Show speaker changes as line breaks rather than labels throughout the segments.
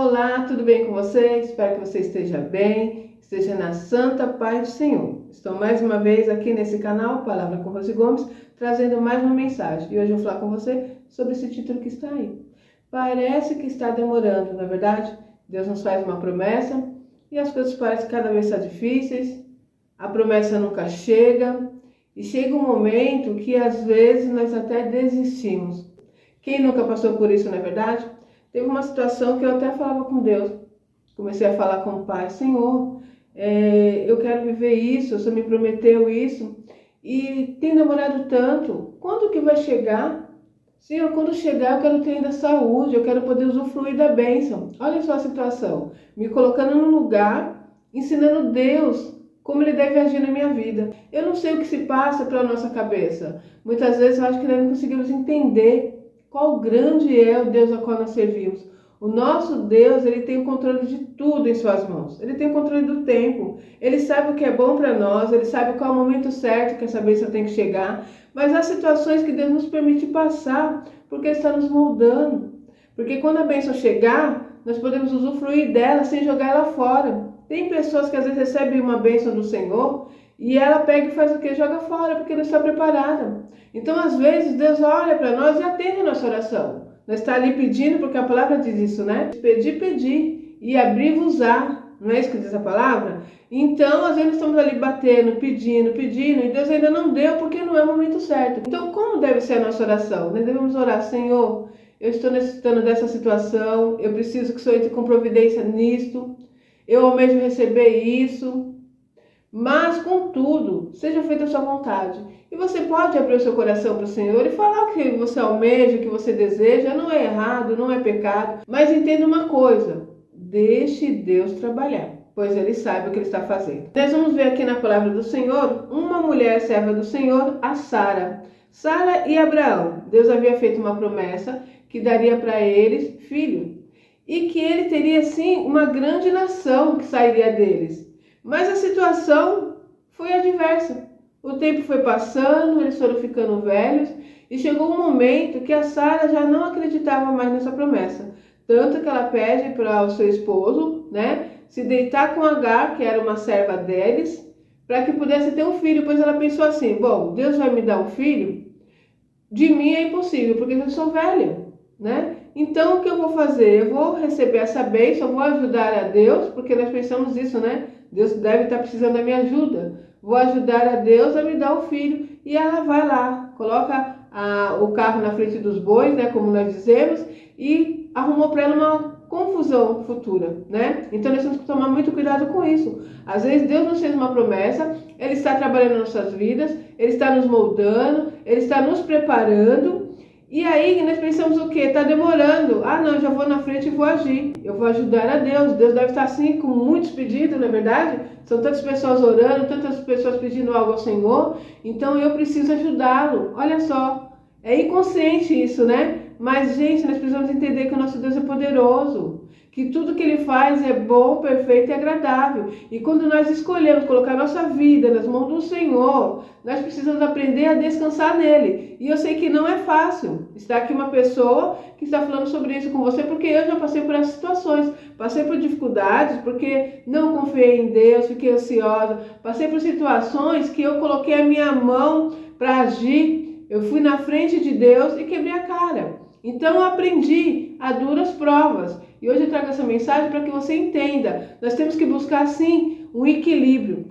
Olá, tudo bem com você? Espero que você esteja bem, esteja na santa paz do Senhor. Estou mais uma vez aqui nesse canal, Palavra com Rose Gomes, trazendo mais uma mensagem. E hoje eu vou falar com você sobre esse título que está aí. Parece que está demorando, não é verdade? Deus nos faz uma promessa e as coisas parecem cada vez estar difíceis, a promessa nunca chega e chega um momento que às vezes nós até desistimos. Quem nunca passou por isso, não é verdade? Teve uma situação que eu até falava com Deus, comecei a falar com o Pai: Senhor, eu quero viver isso, o Senhor me prometeu isso, e tem demorado tanto, quando que vai chegar? Senhor, quando chegar eu quero ter ainda saúde, eu quero poder usufruir da bênção. Olha só a situação, me colocando num lugar, ensinando Deus como Ele deve agir na minha vida. Eu não sei o que se passa pela nossa cabeça, muitas vezes eu acho que nós não conseguimos entender qual grande é o Deus ao qual nós servimos. O nosso Deus, Ele tem o controle de tudo em suas mãos. Ele tem o controle do tempo. Ele sabe o que é bom para nós. Ele sabe qual é o momento certo que essa bênção tem que chegar. Mas há situações que Deus nos permite passar, porque Ele está nos moldando. Porque quando a bênção chegar, nós podemos usufruir dela sem jogar ela fora. Tem pessoas que às vezes recebem uma bênção do Senhor e ela pega e faz o que? Joga fora, porque não está preparada. Então, às vezes, Deus olha para nós e atende a nossa oração. Nós está ali pedindo, porque a palavra diz isso, né? Pedir, pedir, e abrir-vos-á. Não é isso que diz a palavra? Então, às vezes, estamos ali batendo, pedindo, e Deus ainda não deu, porque não é o momento certo. Então, como deve ser a nossa oração? Nós devemos orar: Senhor, eu estou necessitando dessa situação, eu preciso que o Senhor entre com providência nisto, eu almejo receber isso. Mas, contudo, seja feita a sua vontade. E você pode abrir o seu coração para o Senhor e falar o que você almeja, o que você deseja. Não é errado, não é pecado. Mas entenda uma coisa: deixe Deus trabalhar, pois Ele sabe o que Ele está fazendo. Nós vamos ver aqui na palavra do Senhor uma mulher serva do Senhor, a Sara. Sara e Abraão. Deus havia feito uma promessa que daria para eles filho. E que ele teria, sim, uma grande nação que sairia deles. Mas a situação foi adversa. O tempo foi passando, eles foram ficando velhos e chegou um momento que a Sara já não acreditava mais nessa promessa. Tanto que ela pede para o seu esposo, se deitar com Agar, que era uma serva deles, para que pudesse ter um filho. Pois ela pensou assim: bom, Deus vai me dar um filho? De mim é impossível, porque eu sou velha, Então o que eu vou fazer? Eu vou receber essa bênção, eu vou ajudar a Deus, porque nós pensamos isso, Deus deve estar precisando da minha ajuda. Vou ajudar a Deus a me dar o filho. E ela vai lá, coloca o carro na frente dos bois, como nós dizemos, e arrumou para ela uma confusão futura, Então nós temos que tomar muito cuidado com isso. Às vezes Deus nos fez uma promessa, Ele está trabalhando nas nossas vidas, Ele está nos moldando, Ele está nos preparando. E aí nós pensamos o quê? Está demorando. Ah, não, já vou na frente e vou agir. Eu vou ajudar a Deus. Deus deve estar assim com muitos pedidos, não é verdade? São tantas pessoas orando, tantas pessoas pedindo algo ao Senhor. Então eu preciso ajudá-lo. Olha só, é inconsciente isso, Mas, gente, nós precisamos entender que o nosso Deus é poderoso, que tudo que Ele faz é bom, perfeito e agradável. E quando nós escolhemos colocar nossa vida nas mãos do Senhor, nós precisamos aprender a descansar nele. E eu sei que não é fácil. Está aqui uma pessoa que está falando sobre isso com você, porque eu já passei por essas situações. Passei por dificuldades, porque não confiei em Deus, fiquei ansiosa. Passei por situações que eu coloquei a minha mão para agir. Eu fui na frente de Deus e quebrei a cara. Então eu aprendi a duras provas. E hoje eu trago essa mensagem para que você entenda. Nós temos que buscar, sim, um equilíbrio,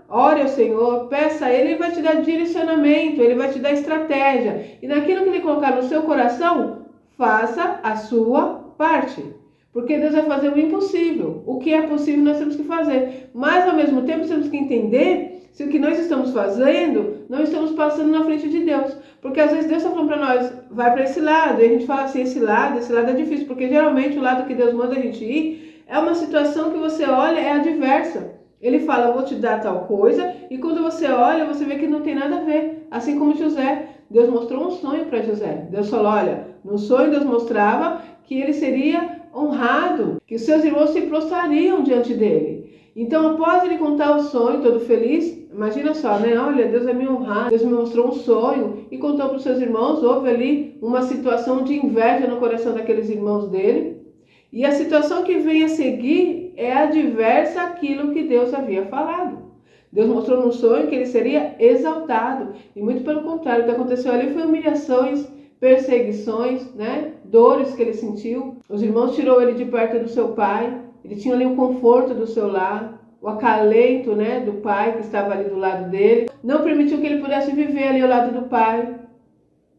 Ore ao Senhor, peça a Ele, Ele vai te dar direcionamento, Ele vai te dar estratégia. E naquilo que Ele colocar no seu coração, faça a sua parte. Porque Deus vai fazer o impossível. O que é possível nós temos que fazer. Mas ao mesmo tempo temos que entender se o que nós estamos fazendo, não estamos passando na frente de Deus. Porque às vezes Deus está falando para nós: vai para esse lado. E a gente fala assim: esse lado é difícil. Porque geralmente o lado que Deus manda a gente ir é uma situação que você olha, é adversa. Ele fala: eu vou te dar tal coisa. E quando você olha, você vê que não tem nada a ver. Assim como José. Deus mostrou um sonho para José. Deus falou: olha, no sonho Deus mostrava que ele seria honrado, que os seus irmãos se prostrariam diante dele. Então, após ele contar o sonho, todo feliz, imagina só, Olha, Deus vai me honrar, Deus me mostrou um sonho e contou para os seus irmãos. Houve ali uma situação de inveja no coração daqueles irmãos dele. E a situação que vem a seguir é adversa àquilo que Deus havia falado. Deus mostrou no sonho que ele seria exaltado. E muito pelo contrário, o que aconteceu ali foi humilhações, perseguições, né? Dores que ele sentiu. Os irmãos tirou ele de perto do seu pai. Ele tinha ali o conforto do seu lar, o acalento, né, do pai que estava ali do lado dele. Não permitiu que ele pudesse viver ali ao lado do pai.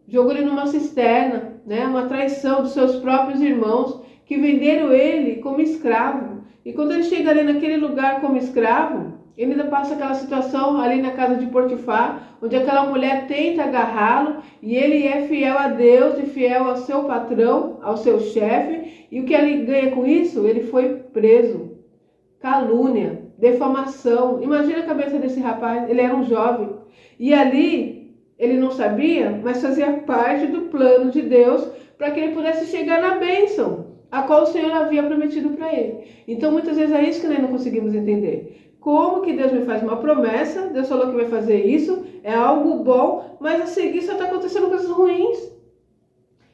Jogou ele numa cisterna, né, uma traição dos seus próprios irmãos que venderam ele como escravo. E quando ele chega ali naquele lugar como escravo, ele ainda passa aquela situação ali na casa de Potifar, onde aquela mulher tenta agarrá-lo e ele é fiel a Deus e fiel ao seu patrão, ao seu chefe. E o que ele ganha com isso? Ele foi preso. Calúnia, defamação. Imagina a cabeça desse rapaz, ele era um jovem. E ali, ele não sabia, mas fazia parte do plano de Deus para que ele pudesse chegar na bênção, a qual o Senhor havia prometido para ele. Então, muitas vezes é isso que nós não conseguimos entender. Como que Deus me faz uma promessa, Deus falou que vai fazer isso, é algo bom, mas a seguir só está acontecendo coisas ruins.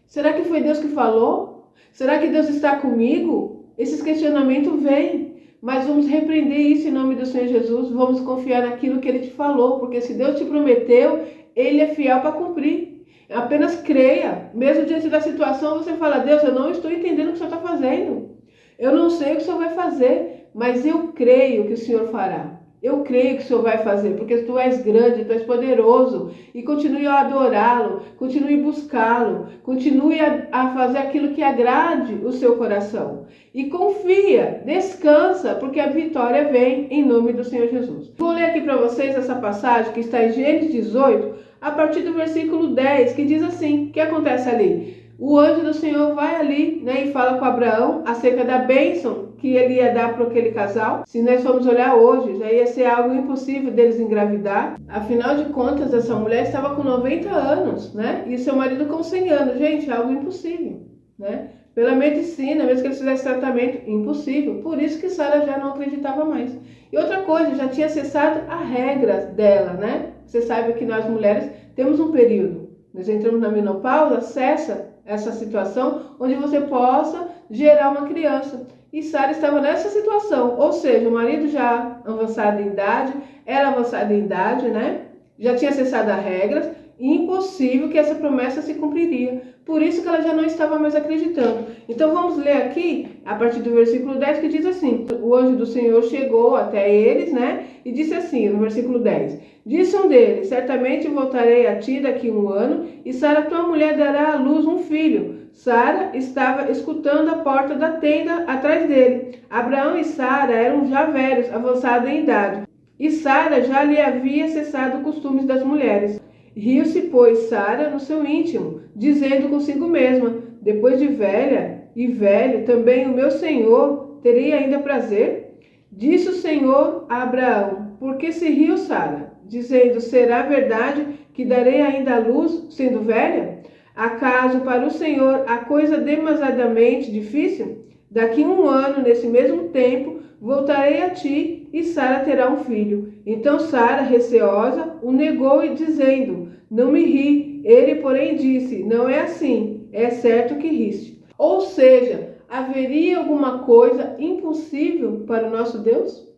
Será que foi Deus que falou? Será que Deus está comigo? Esses questionamentos vêm, mas vamos repreender isso em nome do Senhor Jesus, vamos confiar naquilo que Ele te falou, porque se Deus te prometeu, Ele é fiel para cumprir. Apenas creia, mesmo diante da situação você fala, Deus, eu não estou entendendo o que o Senhor está fazendo, eu não sei o que o Senhor vai fazer, mas eu creio que o Senhor fará. Eu creio que o Senhor vai fazer, porque Tu és grande, Tu és poderoso. E continue a adorá-lo, continue a buscá-lo, continue a fazer aquilo que agrade o seu coração. E confia, descansa, porque a vitória vem em nome do Senhor Jesus. Vou ler aqui para vocês essa passagem que está em Gênesis 18, a partir do versículo 10, que diz assim, o que acontece ali? O anjo do Senhor vai ali, né, e fala com Abraão acerca da bênção que ele ia dar para aquele casal. Se nós formos olhar hoje, já ia ser algo impossível deles engravidar. Afinal de contas, essa mulher estava com 90 anos, né? E seu marido com 100 anos. Gente, é algo impossível, né? Pela medicina, mesmo que eles fizessem tratamento, impossível. Por isso que Sara já não acreditava mais. E outra coisa, já tinha cessado a regra dela, né? Você sabe que nós mulheres temos um período. Nós entramos na menopausa, cessa essa situação onde você possa gerar uma criança. E Sara estava nessa situação, ou seja, o marido já avançado em idade, ela avançada em idade, né? Já tinha cessado as regras, impossível que essa promessa se cumpriria. Por isso que ela já não estava mais acreditando. Então vamos ler aqui, a partir do versículo 10, que diz assim, o anjo do Senhor chegou até eles, né? E disse assim, no versículo 10, disse um deles, certamente voltarei a ti daqui 1 ano, e Sara, tua mulher, dará à luz um filho. Sara estava escutando a porta da tenda atrás dele. Abraão e Sara eram já velhos, avançados em idade. E Sara já lhe havia cessado os costumes das mulheres. Riu-se, pois, Sara no seu íntimo, dizendo consigo mesma, depois de velha e velho, também o meu senhor teria ainda prazer? Disse o Senhor a Abraão, por que se riu Sara? Dizendo, será verdade que darei ainda à luz, sendo velha? Acaso para o Senhor a coisa demasiadamente difícil? Daqui 1 ano, nesse mesmo tempo, voltarei a ti e Sara terá um filho. Então Sara, receosa, o negou e dizendo, não me ri. Ele, porém, disse, não é assim, é certo que riste. Ou seja, haveria alguma coisa impossível para o nosso Deus?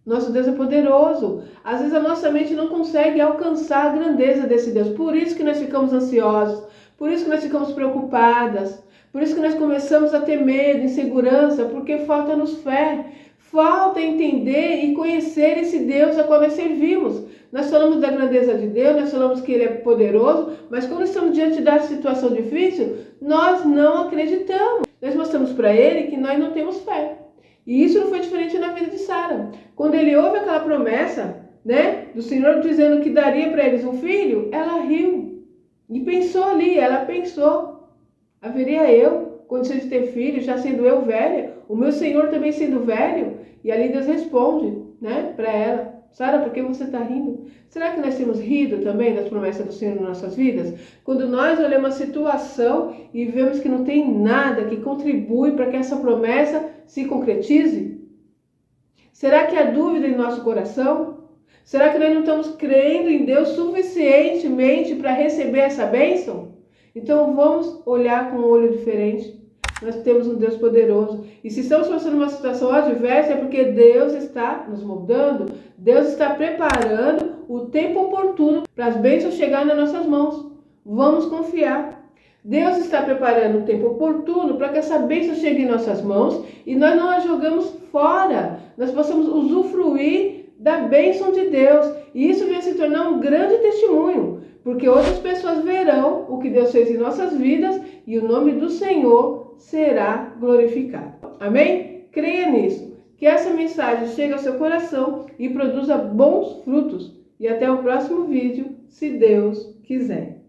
Nosso Deus é poderoso. Às vezes a nossa mente não consegue alcançar a grandeza desse Deus. Por isso que nós ficamos ansiosos, por isso que nós ficamos preocupadas, por isso que nós começamos a ter medo, insegurança, porque falta-nos fé, falta entender e conhecer esse Deus a qual nós servimos. Nós falamos da grandeza de Deus, nós falamos que Ele é poderoso, mas quando estamos diante da situação difícil, nós não acreditamos. Nós mostramos para Ele que nós não temos fé. E isso não foi diferente na vida de Sara. Quando ele ouve aquela promessa, né, do Senhor dizendo que daria para eles um filho, ela riu. E pensou ali, ela pensou, haveria eu, condição de ter filho, já sendo eu velha, o meu Senhor também sendo velho? E ali Deus responde, né, para ela, Sara, por que você está rindo? Será que nós temos rido também das promessas do Senhor nas nossas vidas? Quando nós olhamos a situação e vemos que não tem nada que contribui para que essa promessa se concretize? Será que há dúvida em nosso coração? Será que nós não estamos crendo em Deus suficientemente para receber essa bênção? Então vamos olhar com um olho diferente. Nós temos um Deus poderoso. E se estamos passando uma situação adversa, é porque Deus está nos moldando, Deus está preparando o tempo oportuno para as bênçãos chegarem nas nossas mãos. Vamos confiar. Deus está preparando o tempo oportuno para que essa bênção chegue em nossas mãos e nós não a jogamos fora. Nós possamos usufruir da bênção de Deus. E isso vai se tornar um grande testemunho, porque outras pessoas verão o que Deus fez em nossas vidas e o nome do Senhor será glorificado. Amém? Creia nisso. Que essa mensagem chegue ao seu coração e produza bons frutos. E até o próximo vídeo, se Deus quiser.